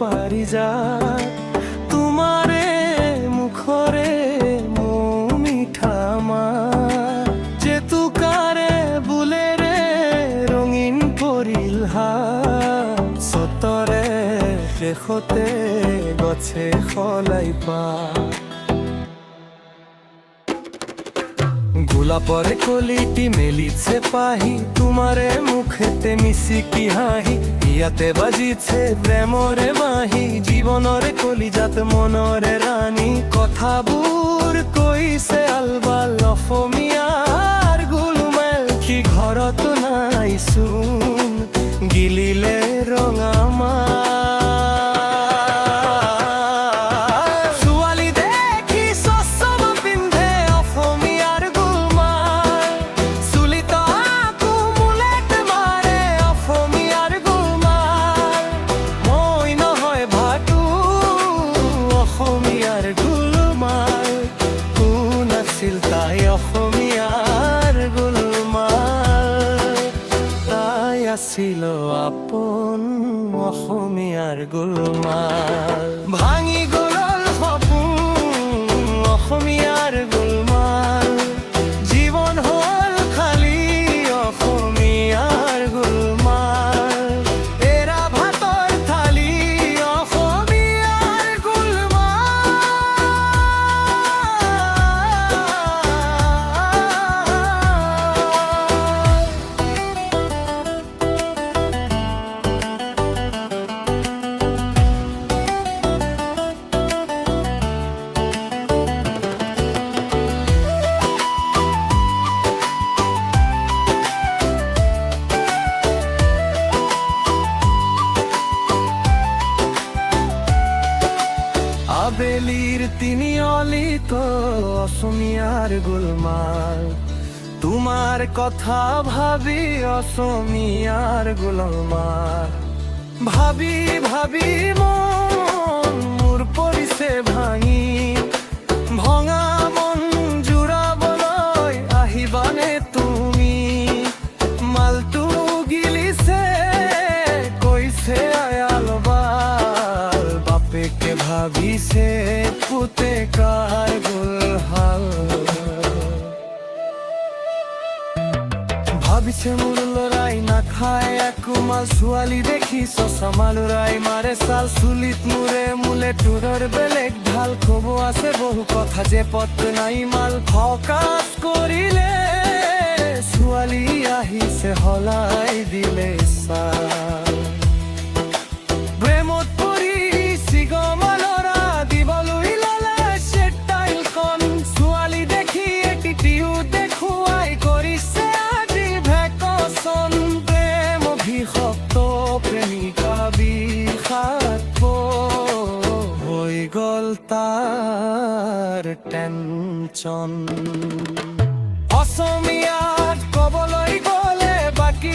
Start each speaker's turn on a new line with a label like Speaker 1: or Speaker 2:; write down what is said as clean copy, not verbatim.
Speaker 1: পাৰিজাত তোমাৰে মুখৰে মিঠা মাত জেতুকাৰে বুলেৰে ৰঙীন পৰিল হাত চতৰে শেষতে গছে সলাই পাত গোলাপরে কলিটি মেলিছে পাহি তোমারে মুখেতে মিশিকি হাহি ইয়াতে বাজিছে প্রেমরে বাহি জীবনরে কলিজাত মনরে রানী কথাবোৰ কৈছে আলবাল অসমীয়াৰ গোলমাল কি ঘৰত নাইচোন গিলিলে ৰঙা ছিল আপন অসমীয়াৰ গোলমাল ভাঙি গ'ল সপোন অসমীয়াৰ গোলমাল জীৱন হ'ল খালি অসমীয়াৰ গোলমাল এৰা ভাতৰ থালি অসমীয়াৰ আবেলির তিনিয়লিত অসমীয়াৰ গোলমাল তোমাৰ কথা ভাবি অসমীয়াৰ গোলমাল ভাবি ভাবি মন মোৰ পৰিছে ভাঙি ভঙা মন জোৰাবলৈ আহিবানে তুমি মালটো গিলিছে কৈছে আয়াল বাল বাপেকে ভাবিছে পুতেকাৰ গোলহাল ভাবিছে মোৰ লৰাই নাখায় একোমাল ছোৱালী দেখি চচমা লৰাই মাৰে চাল চুলিত মূৰে মূলে তোৰৰ বেলেগ ঢাল খব আছে বহু কথা যে পথ নাই মাল ফকাচ কৰিলে ছোৱালী আহিছে সলাই দিলে চাল প্ৰেমত পৰি চিগমালৰা দিবলৈ ল'লে চেটাইলখন ছোৱালী দেখি এটিটিউড দেখুৱাই কৰিছে আজি ভেকচন প্ৰেম অভিশপ্ত প্ৰেমিকা বিষাক্ত হৈ গ'ল তাৰ টেনচন অসমীয়াত ক'বলৈ গ'লে বাকী